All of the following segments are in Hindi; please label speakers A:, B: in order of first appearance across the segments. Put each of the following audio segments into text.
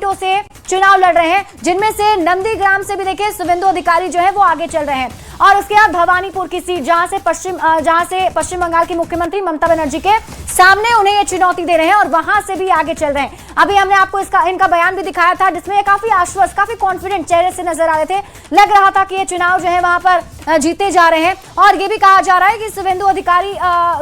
A: सीटों से चुनाव लड़ रहे हैं, जिनमें से नंदीग्राम से भी देखिए शुभेंदु अधिकारी जो है वो आगे चल रहे हैं, और उसके बाद भवानीपुर की सीट जहां से पश्चिम बंगाल की मुख्यमंत्री ममता बनर्जी के सामने उन्हें ये चुनौती दे रहे हैं और वहां से भी आगे चल रहे हैं। अभी हमने आपको इनका बयान भी दिखाया था, जिसमें काफी आश्वस्त, काफी कॉन्फिडेंट चेहरे से नजर आ रहे थे। लग रहा था कि ये चुनाव जो है वहां पर जीते जा रहे हैं, और ये भी कहा जा रहा है कि शुभेंदु अधिकारी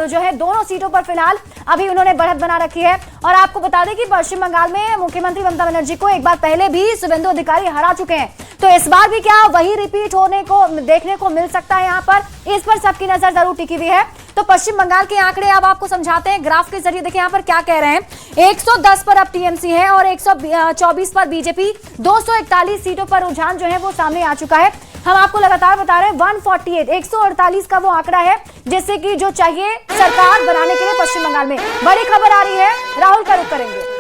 A: जो है दोनों सीटों पर फिलहाल अभी उन्होंने बढ़त बना रखी है। और आपको बता दें कि पश्चिम बंगाल में मुख्यमंत्री ममता बनर्जी को एक बार पहले भी शुभेंदु अधिकारी हरा चुके हैं, तो इस बार भी क्या वही रिपीट होने को देखने को मिल सकता है यहाँ पर, इस पर सबकी नजर जरूर टिकी हुई है। तो पश्चिम बंगाल के आंकड़े अब आपको समझाते हैं ग्राफ के जरिए। देखिए यहाँ पर क्या कह रहे हैं, 110 पर अब टीएमसी है और 124 पर बीजेपी, 241 सीटों पर रुझान जो है वो सामने आ चुका है। हम आपको लगातार बता रहे हैं 148, 148 का वो आंकड़ा है जिससे कि जो चाहिए सरकार बनाने के लिए पश्चिम बंगाल में। बड़ी खबर आ रही है, राहुल का रुख करेंगे।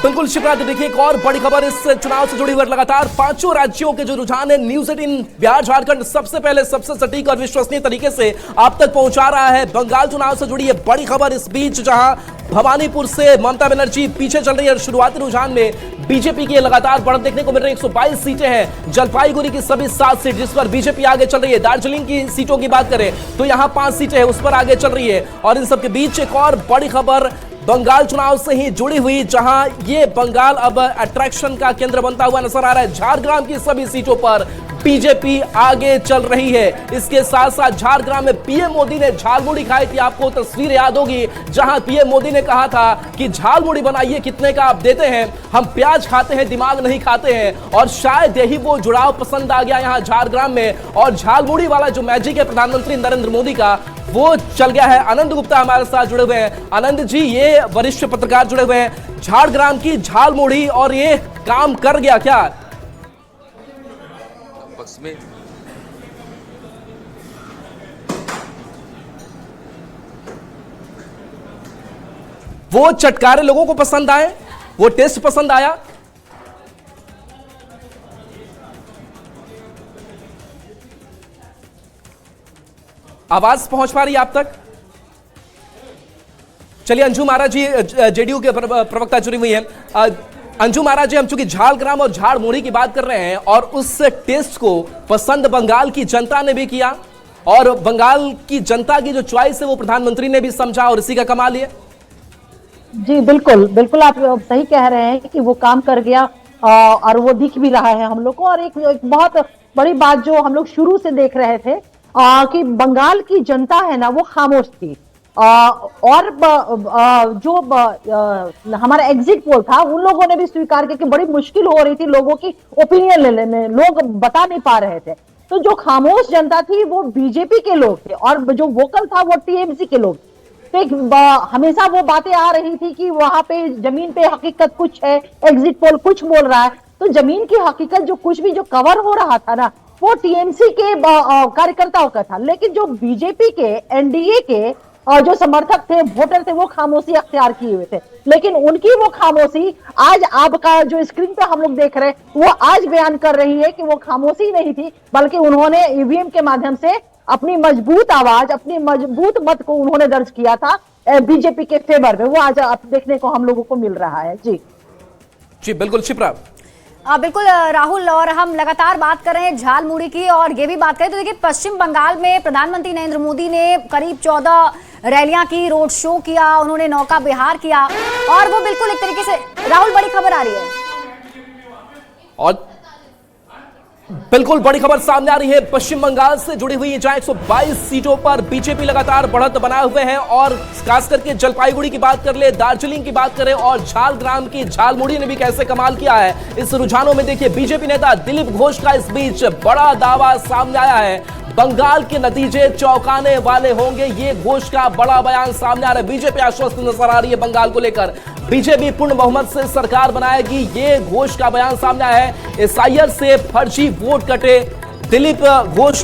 B: बिल्कुल शिप्रा, देखिए एक और बड़ी खबर इस चुनाव से जुड़ी हुई। लगातार पांचों राज्यों के जो रुझान है, न्यूज 18 बिहार झारखंड सबसे पहले सबसे सटीक और विश्वसनीय तरीके से आप तक पहुंचा रहा है बंगाल चुनाव से जुड़ी है बड़ी खबर। इस बीच जहां भवानीपुर से ममता बनर्जी पीछे चल रही है, शुरुआती रुझान में बीजेपी की लगातार बढ़त देखने को मिल रही है। 122 सीटें हैं, जलपाईगुड़ी की सभी 7 सीट जिस पर बीजेपी आगे चल रही है। दार्जिलिंग की सीटों की बात करें तो यहां 5 सीटें हैं, उस पर आगे चल रही है। और इन सबके बीच एक और बड़ी खबर बंगाल चुनाव से ही जुड़ी हुई, जहां ये बंगाल अब अट्रैक्शन का केंद्र बनता हुआ नजर आ रहा है। झारग्राम की सभी सीटों पर बीजेपी आगे चल रही है। इसके साथ साथ झारग्राम में पीएम मोदी ने झालमुड़ी खाई थी, आपको तस्वीर याद होगी, जहां पीएम मोदी ने कहा था कि झालमुड़ी बनाइए, कितने का आप देते हैं, हम प्याज खाते हैं, दिमाग नहीं खाते हैं। और शायद यही वो जुड़ाव पसंद आ गया यहां झारग्राम में, और झालमुड़ी वाला जो मैजिक है प्रधानमंत्री नरेंद्र मोदी का, वो चल गया है। आनंद गुप्ता हमारे साथ जुड़े हुए हैं। आनंद जी, ये वरिष्ठ पत्रकार जुड़े हुए हैं, झारग्राम की झालमुड़ी, और ये काम कर गया क्या?
C: पक्ष में
B: वो चटकारे लोगों को पसंद आए, वो टेस्ट पसंद आया? आवाज पहुंच पा रही है आप तक? चलिए अंजू महाराज जी जेडीयू के प्रवक्ता जुड़ी हुई है। अंजू महाराज जी, हम चूंकि झालग्राम और झाड़मुड़ी की बात कर रहे हैं, और उस टेस्ट को पसंद बंगाल की जनता ने भी किया, और बंगाल की जनता की जो चॉइस है वो प्रधानमंत्री ने भी समझा, और इसी का कमाल है।
D: जी बिल्कुल बिल्कुल, आप सही कह रहे हैं कि वो काम कर गया, और वो दिख भी रहा है हम लोग को। और एक बहुत बड़ी बात जो हम लोग शुरू से देख रहे थे कि बंगाल की जनता है ना, वो खामोश थी, और जो हमारा एग्जिट पोल था उन लोगों ने भी स्वीकार किया कि बड़ी मुश्किल हो रही थी लोगों की ओपिनियन लेने में, लोग बता नहीं पा रहे थे। तो जो खामोश जनता थी वो बीजेपी के लोग थे, और जो वोकल था वो टीएमसी के लोग। तो हमेशा वो बातें आ रही थी कि वहां पे जमीन पे हकीकत कुछ है, एग्जिट पोल कुछ बोल रहा है। तो जमीन की हकीकत जो कुछ भी जो कवर हो रहा था ना, वो टीएमसी के कार्यकर्ताओं का था। लेकिन जो बीजेपी के, एनडीए के जो समर्थक थे, वोटर थे, वो खामोशी अख्तियार किए हुए थे। लेकिन उनकी वो खामोशी आज आपका जो स्क्रीन पे हम लोग देख रहे हैं, वो आज बयान कर रही है कि वो खामोशी नहीं थी, बल्कि उन्होंने ईवीएम के माध्यम से अपनी मजबूत आवाज, अपनी मजबूत मत को उन्होंने दर्ज किया था बीजेपी के फेवर में। वो आज देखने को हम लोगों को मिल रहा है। जी
B: जी बिल्कुल शिप्रा।
A: बिल्कुल राहुल, और हम लगातार बात कर रहे हैं झालमुड़ी की, और ये भी बात करें तो देखिए पश्चिम बंगाल में प्रधानमंत्री नरेंद्र मोदी ने करीब 14 रैलियां की, रोड शो किया, उन्होंने नौका विहार किया, और वो बिल्कुल एक तरीके से, राहुल बड़ी खबर आ रही है,
B: और बिल्कुल बड़ी खबर सामने आ रही है पश्चिम बंगाल से जुड़ी हुई, जहां 122 सीटों पर बीजेपी लगातार बढ़त बनाए हुए हैं। और खास करके जलपाईगुड़ी की बात कर ले, दार्जिलिंग की बात करें, और झालग्राम की झालमुड़ी ने भी कैसे कमाल किया है इस रुझानों में। देखिए बीजेपी नेता दिलीप घोष का इस बीच बड़ा दावा सामने आया है, बंगाल के नतीजे चौंकाने वाले होंगे, ये घोष का बड़ा बयान सामने आ रहा है। बीजेपी आश्वस्त नजर आ रही है बंगाल को लेकर, बीजेपी पूर्ण बहुमत से सरकार बनाएगी, ये घोष का बयान सामने आया है। एसआईआर से फर्जी वोट कटे, दिलीप घोष ने